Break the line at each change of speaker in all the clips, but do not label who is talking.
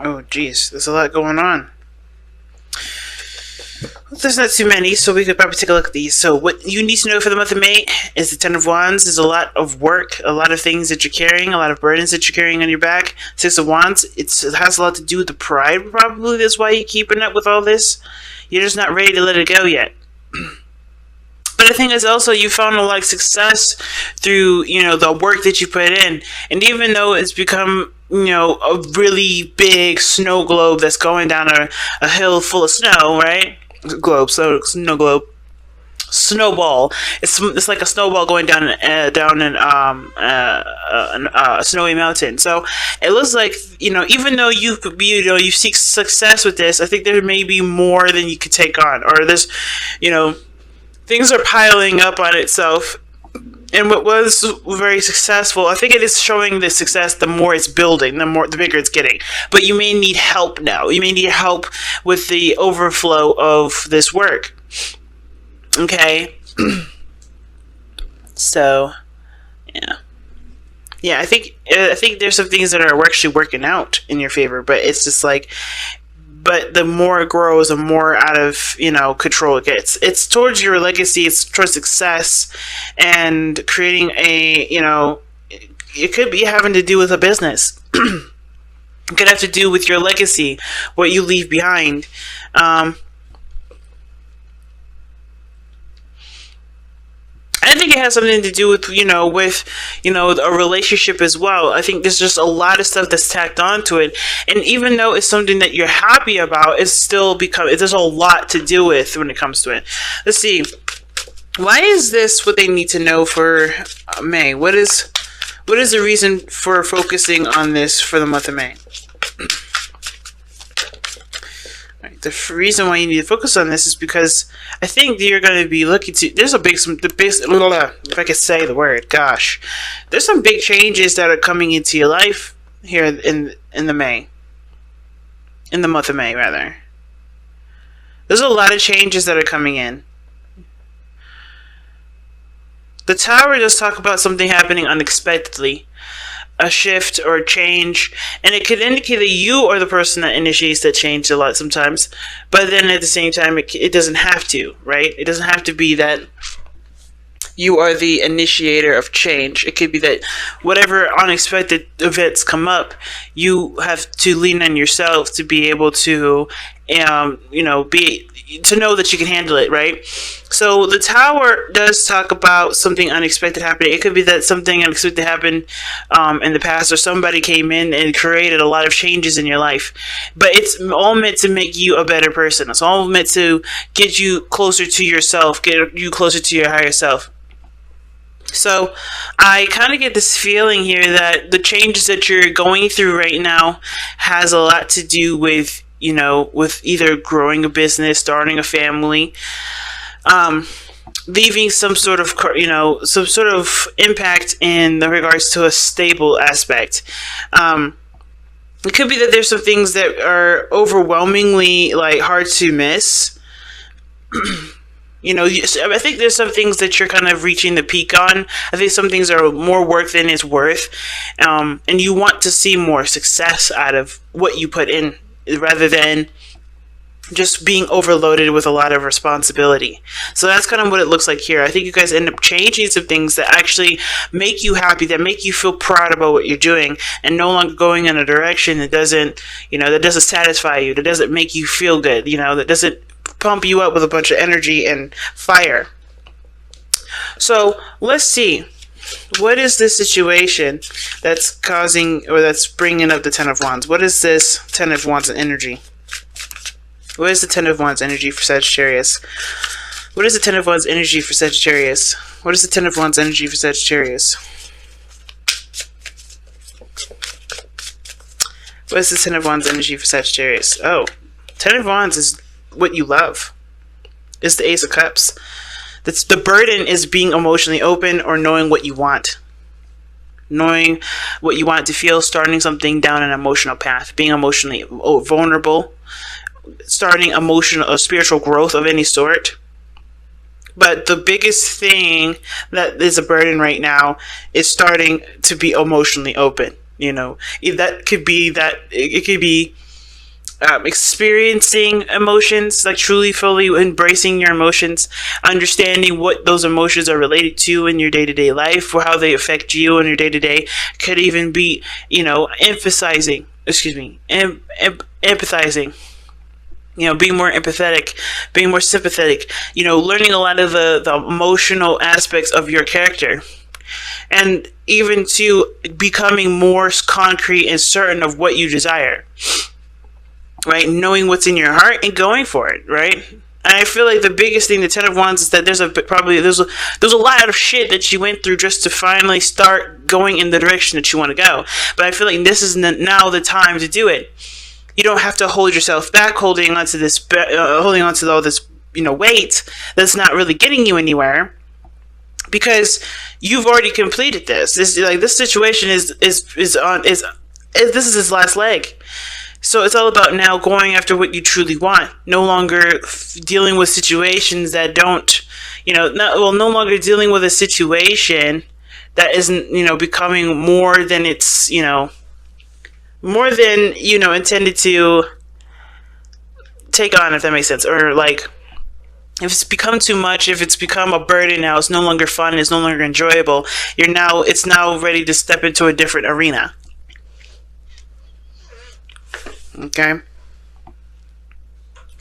Oh, geez, there's a lot going on. There's not too many, so we could probably take a look at these. So what you need to know for the month of May is the Ten of Wands is a lot of work, a lot of things that you're carrying, a lot of burdens that you're carrying on your back. Six of Wands, it has a lot to do with the pride, probably. That's why you're keeping up with all this. You're just not ready to let it go yet. But the thing is also you found a lot of success through, the work that you put in. And even though it's become, a really big snow globe that's going down a hill full of snow, right? Snow globe. Snowball. It's like a snowball going down a snowy mountain. So it looks like, even though you could be, you seek success with this, I think there may be more than you could take on. Or there's, things are piling up on itself. And what was very successful, I think it is showing the success the more it's building, the bigger it's getting. But you may need help now. You may need help with the overflow of this work. Okay? So, yeah. Yeah, I think there's some things that are actually working out in your favor, but it's just like, but the more it grows, the more out of, control it gets. It's towards your legacy, it's towards success, and creating it could be having to do with a business. It could have to do with your legacy, what you leave behind. I think it has something to do with, a relationship as well. I think there's just a lot of stuff that's tacked onto it. And even though it's something that you're happy about, there's a lot to do with when it comes to it. Let's see. Why is this what they need to know for May? What is the reason for focusing on this for the month of May? The reason why you need to focus on this is because I think you're going to be looking to. There's if I could say the word, gosh, there's some big changes that are coming into your life here in the month of May, rather. There's a lot of changes that are coming in. The Tower does talk about something happening unexpectedly. A shift or a change, and it could indicate that you are the person that initiates that change a lot sometimes, but then at the same time it doesn't have to, right? It doesn't have to be that you are the initiator of change. It could be that whatever unexpected events come up, you have to lean on yourself to be able to to know that you can handle it, right? So the Tower does talk about something unexpected happening. It could be that something unexpected happened in the past, or somebody came in and created a lot of changes in your life. But it's all meant to make you a better person. It's all meant to get you closer to yourself, get you closer to your higher self. So I kind of get this feeling here that the changes that you're going through right now has a lot to do with with either growing a business, starting a family, leaving some sort of impact in the regards to a stable aspect. It could be that there's some things that are overwhelmingly hard to miss. I think there's some things that you're kind of reaching the peak on. I think some things are more work than it's worth, and you want to see more success out of what you put in, rather than just being overloaded with a lot of responsibility. So that's kind of what it looks like here. I think you guys end up changing some things that actually make you happy, that make you feel proud about what you're doing, and no longer going in a direction that doesn't satisfy you, that doesn't make you feel good, that doesn't pump you up with a bunch of energy and fire. So let's see. What is this situation that's causing, or that's bringing up the Ten of Wands? What is this Ten of Wands energy? What is the Ten of Wands energy for Sagittarius? What is the Ten of Wands energy for Sagittarius? What is the Ten of Wands energy for Sagittarius? What is the Ten of Wands energy for Sagittarius? Oh, Ten of Wands is what you love. It's the Ace of Cups. That's the burden, is being emotionally open, or knowing what you want. Knowing what you want to feel, starting something down an emotional path, being emotionally vulnerable, starting emotional or spiritual growth of any sort. But the biggest thing that is a burden right now is starting to be emotionally open. That could be that it could be experiencing emotions, like truly fully embracing your emotions, understanding what those emotions are related to in your day-to-day life, or how they affect you in your day-to-day. Could even be, empathizing, being more empathetic, being more sympathetic, learning a lot of the emotional aspects of your character, and even to becoming more concrete and certain of what you desire, right? Knowing what's in your heart and going for it, right? And I feel like the biggest thing, the Ten of Wands, is that there's a lot of shit that you went through just to finally start going in the direction that you want to go. But I feel like this is now the time to do it. You don't have to hold yourself back, holding onto all this, weight that's not really getting you anywhere, because you've already completed this. This situation is this is his last leg. So it's all about now going after what you truly want. No longer dealing with situations that don't, no longer dealing with a situation that isn't, becoming more than it's, more than, intended to take on, if that makes sense. Or like, if it's become too much, if it's become a burden now, it's no longer fun, it's no longer enjoyable, it's now ready to step into a different arena. Okay,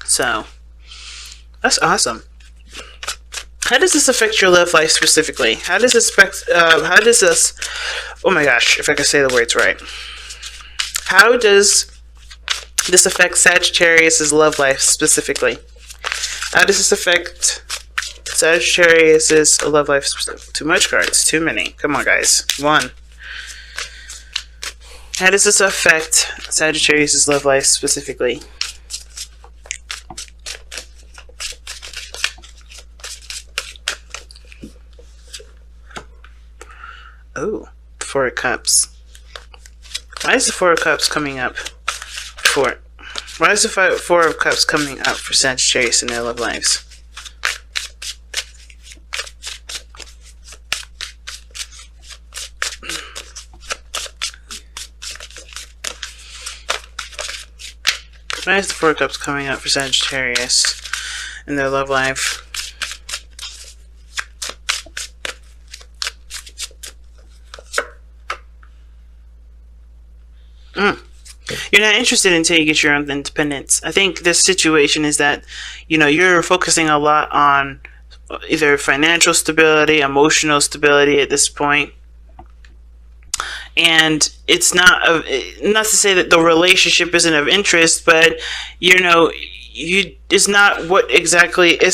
so that's awesome. How does this affect your love life specifically? How does this affect? Oh my gosh, if I can say the words right. How does this affect Sagittarius' love life specifically? How does this affect Sagittarius' love life specifically? Too much cards, too many. Come on, guys. One. How does this affect Sagittarius' love life specifically? Oh, the Four of Cups. Why is the Four of Cups coming up Why is the Four of Cups coming up for Sagittarius in their love lives? Why is the Four of Cups coming up for Sagittarius in their love life? You're not interested until you get your own independence. I think this situation is that, you're focusing a lot on either financial stability, emotional stability at this point. And it's not to say that the relationship isn't of interest, but it's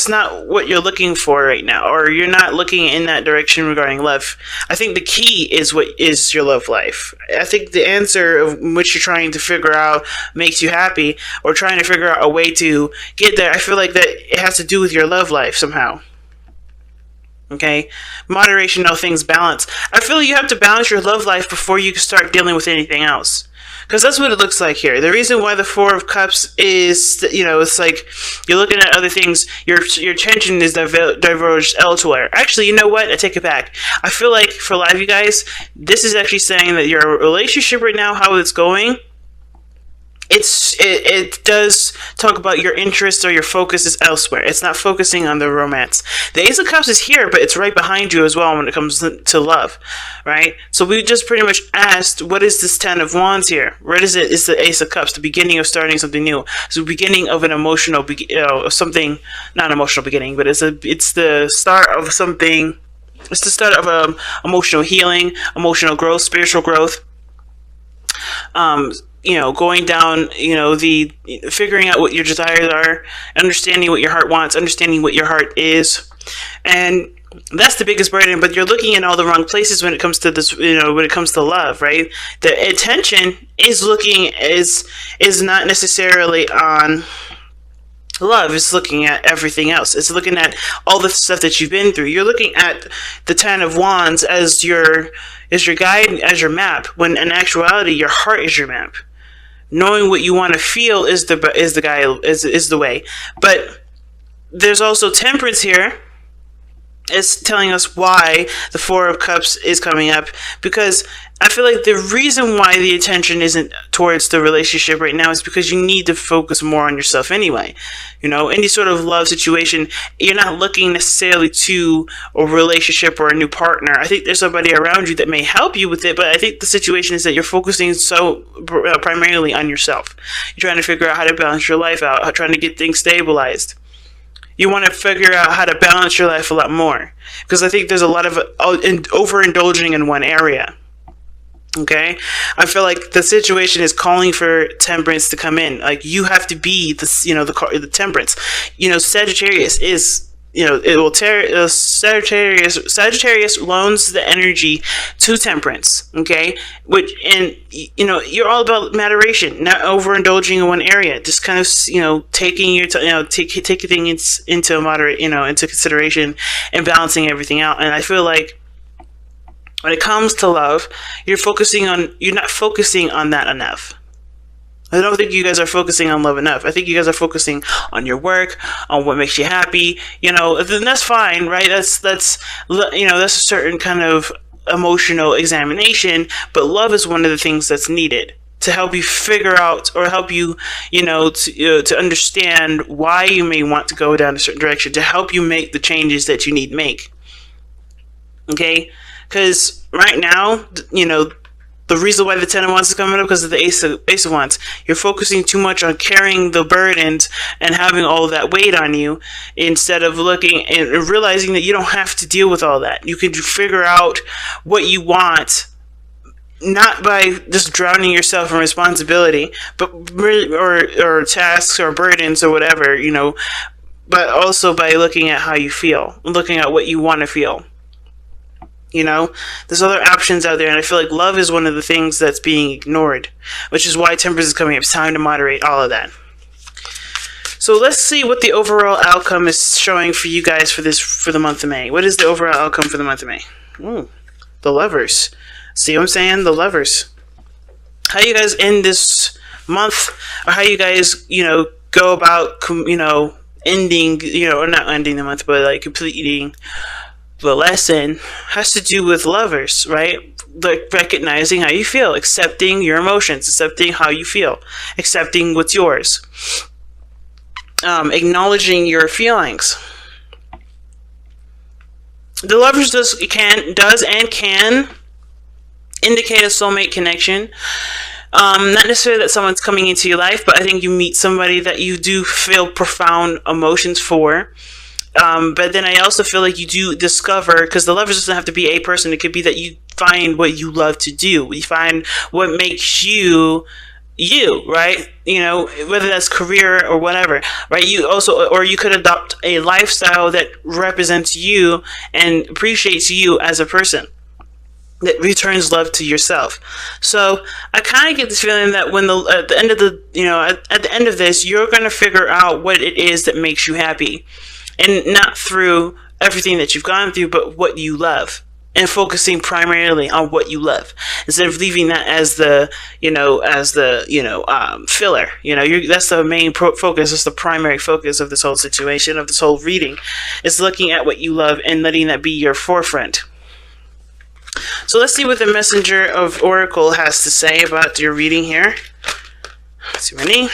not what you're looking for right now, or you're not looking in that direction regarding love. I think the key is what is your love life. I think the answer of which you're trying to figure out makes you happy, or trying to figure out a way to get there. I feel like that it has to do with your love life somehow. Okay, moderation, all things balance. I feel you have to balance your love life before you can start dealing with anything else, because that's what it looks like here. The reason why the Four of Cups is, it's like you're looking at other things. Your attention is diverged elsewhere. Actually, you know what? I take it back. I feel like for a lot of you guys, this is actually saying that your relationship right now, how it's going, it does talk about your interest or your focus is elsewhere. It's not focusing on the romance. The Ace of Cups is here, but it's right behind you as well when it comes to love, right? So we just pretty much asked, what is this Ten of Wands here? What is it? It's the Ace of Cups, the beginning of starting something new. So the beginning of an emotional, something, not emotional beginning, but it's the start of something. It's the start of emotional healing, emotional growth, spiritual growth. Going down, the figuring out what your desires are, understanding what your heart wants, understanding what your heart is. And that's the biggest burden, but you're looking in all the wrong places when it comes to this, when it comes to love, right? The attention is not necessarily on love. It's looking at everything else. It's looking at all the stuff that you've been through. You're looking at the Ten of Wands as your guide, as your map, when in actuality your heart is your map. Knowing what you want to feel is the way. But there's also temperance here, It's telling us why the Four of Cups is coming up, because I feel like the reason why the attention isn't towards the relationship right now is because you need to focus more on yourself anyway. Any sort of love situation, you're not looking necessarily to a relationship or a new partner. I think there's somebody around you that may help you with it, but I think the situation is that you're focusing so primarily on yourself. You're trying to figure out how to balance your life out, trying to get things stabilized. You want to figure out how to balance your life a lot more, because I think there's a lot of overindulging in one area. Okay, I feel like the situation is calling for temperance to come in. Like, you have to be the temperance. Sagittarius is, it will tear. Sagittarius loans the energy to temperance. Okay, you're all about moderation, not overindulging in one area. Just kind of taking your taking things into moderate into consideration and balancing everything out. And I feel like when it comes to love, you're not focusing on that enough. I don't think you guys are focusing on love enough. I think you guys are focusing on your work, on what makes you happy. Then that's fine, right? That's a certain kind of emotional examination. But love is one of the things that's needed to help you figure out, or help you, to understand why you may want to go down a certain direction, to help you make the changes that you need to make. Okay, because right now, the reason why the Ten of Wands is coming up because of the Ace of Wands. You're focusing too much on carrying the burdens and having all of that weight on you, instead of looking and realizing that you don't have to deal with all that. You can figure out what you want, not by just drowning yourself in responsibility, but or tasks or burdens or whatever, but also by looking at how you feel, looking at what you want to feel. There's other options out there, and I feel like love is one of the things that's being ignored, which is why temperance is coming up. It's time to moderate all of that. So let's see what the overall outcome is showing for you guys for the month of May. What is the overall outcome for the month of May? The Lovers. See what I'm saying? The Lovers. How you guys end this month, or how you guys, go about, ending, or not ending the month, but like completing the lesson, has to do with lovers, right? Like recognizing how you feel, accepting your emotions, accepting how you feel, accepting what's yours, acknowledging your feelings. The Lovers does and can indicate a soulmate connection. Not necessarily that someone's coming into your life, but I think you meet somebody that you do feel profound emotions for. But then I also feel like you do discover, because the Lovers doesn't have to be a person. It could be that you find what you love to do. You find what makes you, right? Whether that's career or whatever, right? Or you could adopt a lifestyle that represents you and appreciates you as a person, that returns love to yourself. So I kind of get this feeling that at the end of this, you're going to figure out what it is that makes you happy. And not through everything that you've gone through, but what you love, and focusing primarily on what you love, instead of leaving that as the filler. That's the main focus. It's the primary focus of this whole situation, of this whole reading, is looking at what you love and letting that be your forefront. So let's see what the Messenger of Oracle has to say about your reading here. Let's see, many.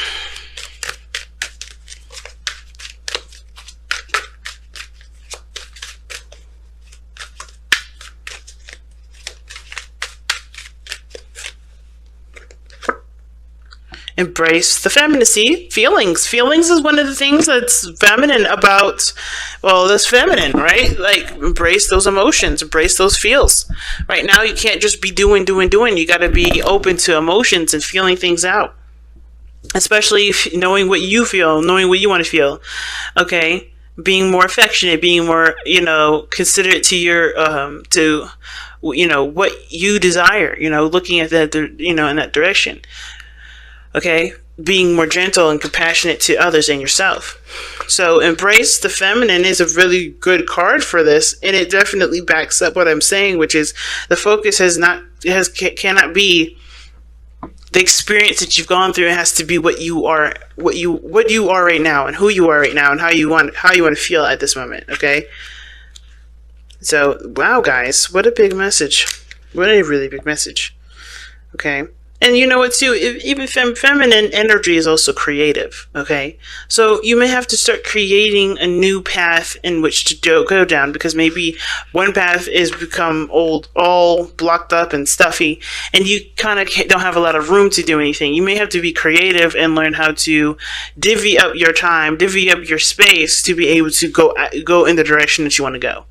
Embrace the femininity. Feelings is one of the things that's feminine about, that's feminine, right? Like, embrace those emotions, embrace those feels. Right now, you can't just be doing. You got to be open to emotions and feeling things out, especially knowing what you feel, knowing what you want to feel. Okay, being more affectionate, being more, considerate to your what you desire. Looking at that, in that direction. Okay, being more gentle and compassionate to others and yourself. So embrace the feminine is a really good card for this, and it definitely backs up what I'm saying, which is the focus cannot be the experience that you've gone through. It has to be what you are right now, and who you are right now, and how you want to feel at this moment. Okay, So, wow, guys, what a big message. What a really big message. Okay. And you know what, too? Even feminine energy is also creative. Okay. So you may have to start creating a new path in which to go down, because maybe one path is become old, all blocked up and stuffy, and you kind of don't have a lot of room to do anything. You may have to be creative and learn how to divvy up your time, divvy up your space to be able to go in the direction that you want to go.